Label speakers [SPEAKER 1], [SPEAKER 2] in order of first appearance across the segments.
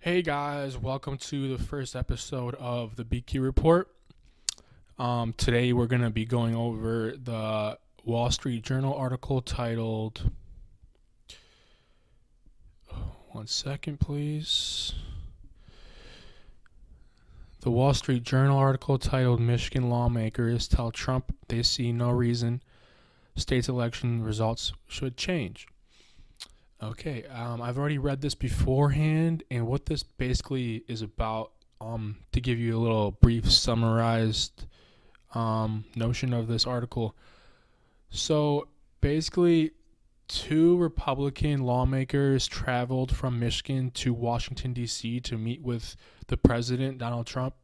[SPEAKER 1] Hey guys, welcome to the first episode of the BQ Report. Today we're going to be going over the Wall Street Journal article titled, one second please. The Wall Street Journal article titled Michigan Lawmakers Tell Trump They See No Reason State's Election Results Should Change. Okay, I've already read this beforehand, and what this basically is about, to give you a little brief summarized notion of this article. So basically, two Republican lawmakers traveled from Michigan to Washington, D.C. to meet with the president, Donald Trump.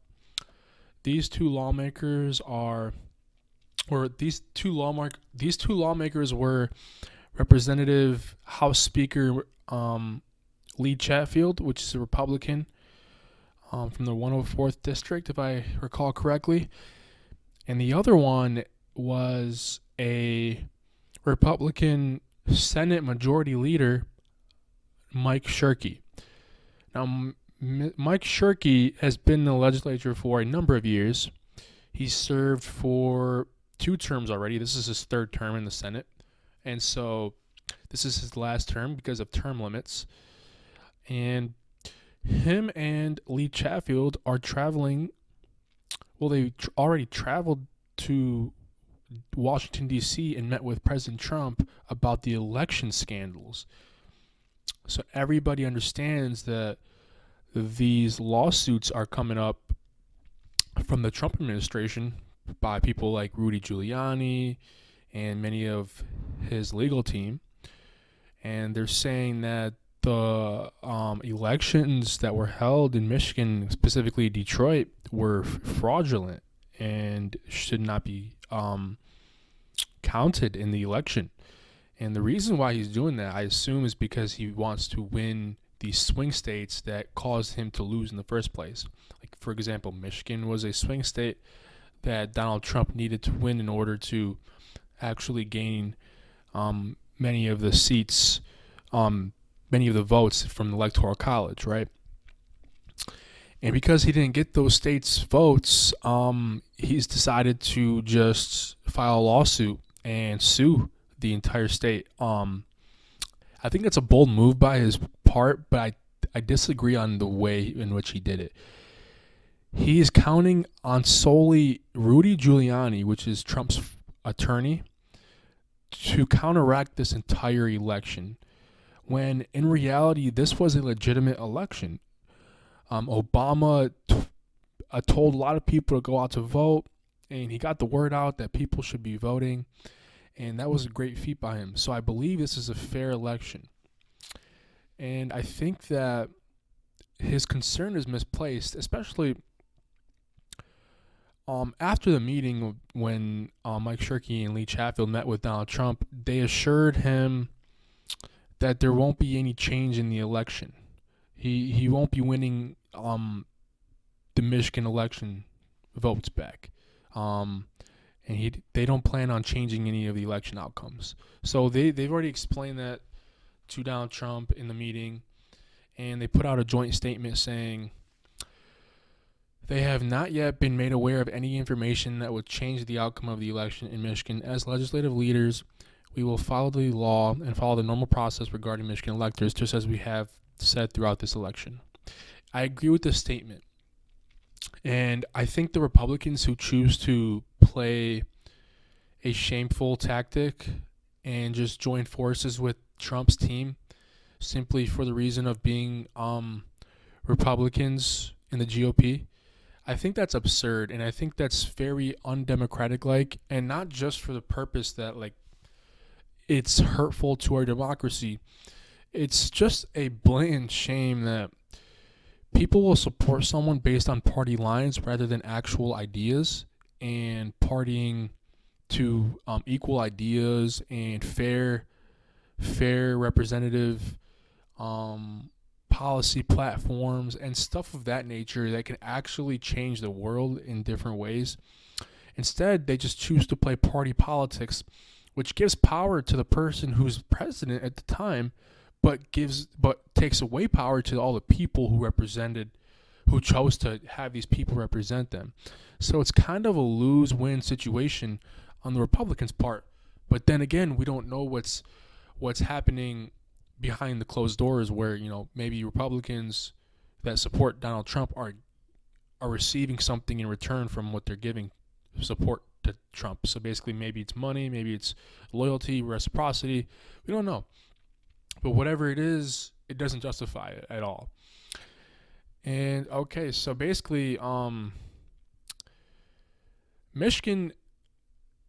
[SPEAKER 1] These two lawmakers are, or these two lawmakers were Representative House Speaker Lee Chatfield, which is a Republican from the 104th District, if I recall correctly. And the other one was a Republican Senate Majority Leader, Mike Shirkey. Now, Mike Shirkey has been in the legislature for a number of years. He's served for 2 terms already. This is his 3rd term in the Senate. And so this is his last term because of term limits. And him and Lee Chatfield are traveling. Well, they already traveled to Washington, D.C. and met with President Trump about the election scandals. So everybody understands that these lawsuits are coming up from the Trump administration by people like Rudy Giuliani and many of his legal team. And they're saying that the elections that were held in Michigan, specifically Detroit, were fraudulent and should not be counted in the election. And the reason why he's doing that, I assume, is because he wants to win these swing states that caused him to lose in the first place. Like, for example, Michigan was a swing state that Donald Trump needed to win in order to actually gain many of the seats, many of the votes from the Electoral College, right? And because he didn't get those states' votes, he's decided to just file a lawsuit and sue the entire state. I think that's a bold move by his part, but I disagree on the way in which he did it. He is counting on solely Rudy Giuliani, which is Trump's attorney, to counteract this entire election, when in reality this was a legitimate election. Obama told a lot of people to go out to vote, and he got the word out that people should be voting, and that was a great feat by him. So I believe this is a fair election, and I think that his concern is misplaced, especially after the meeting when Mike Shirkey and Lee Chatfield met with Donald Trump. They assured him that there won't be any change in the election. He won't be winning the Michigan election votes back, and they don't plan on changing any of the election outcomes. So they've already explained that to Donald Trump in the meeting, and they put out a joint statement saying they have not yet been made aware of any information that would change the outcome of the election in Michigan. As legislative leaders, we will follow the law and follow the normal process regarding Michigan electors, just as we have said throughout this election. I agree with this statement. And I think the Republicans who choose to play a shameful tactic and just join forces with Trump's team simply for the reason of being Republicans in the GOP, I think that's absurd, and I think that's very undemocratic-like, and not just for the purpose that, like, it's hurtful to our democracy. It's just a blatant shame that people will support someone based on party lines rather than actual ideas, and partying to equal ideas and fair representative policy platforms and stuff of that nature that can actually change the world in different ways. Instead, they just choose to play party politics, which gives power to the person who's president at the time, but takes away power to all the people who chose to have these people represent them. So it's kind of a lose-win situation on the Republicans' part. But then again, we don't know what's happening behind the closed doors, where maybe Republicans that support Donald Trump are receiving something in return from what they're giving support to Trump. So basically, maybe it's money, maybe it's loyalty, reciprocity. We don't know. But whatever it is, it doesn't justify it at all. And okay, so basically, Michigan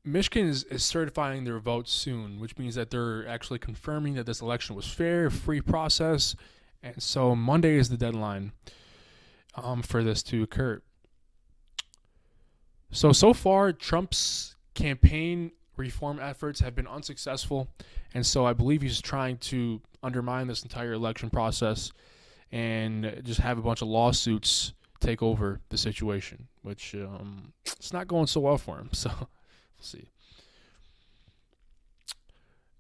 [SPEAKER 1] is certifying their votes soon, which means that they're actually confirming that this election was fair, free process, and so Monday is the deadline for this to occur. So far, Trump's campaign reform efforts have been unsuccessful, and so I believe he's trying to undermine this entire election process and just have a bunch of lawsuits take over the situation, which it's not going so well for him. So we'll see.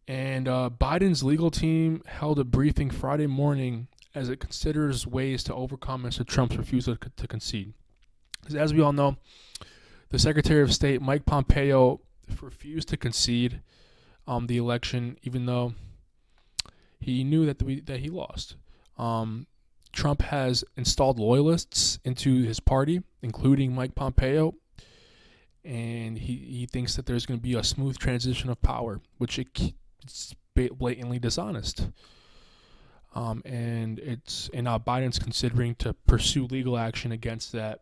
[SPEAKER 1] And Biden's legal team held a briefing Friday morning as it considers ways to overcome Mr. Trump's refusal to concede. Because as we all know, the Secretary of State, Mike Pompeo, refused to concede the election, even though he knew that he lost. Trump has installed loyalists into his party, including Mike Pompeo, and he thinks that there's going to be a smooth transition of power, which it's blatantly dishonest. And now Biden's considering to pursue legal action against that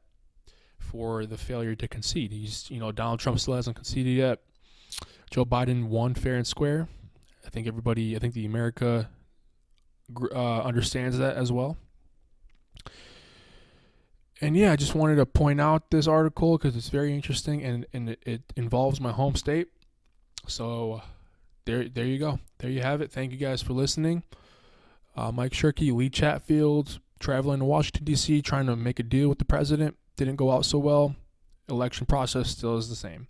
[SPEAKER 1] for the failure to concede. Donald Trump still hasn't conceded yet. Joe Biden won fair and square. I think the America understands that as well. And yeah, I just wanted to point out this article because it's very interesting and it involves my home state. So there you go. There you have it. Thank you guys for listening. Mike Shirky, Lee Chatfield, traveling to Washington, D.C., trying to make a deal with the president. Didn't go out so well. Election process still is the same.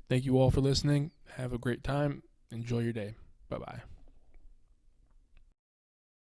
[SPEAKER 1] Thank you all for listening. Have a great time. Enjoy your day. Bye-bye.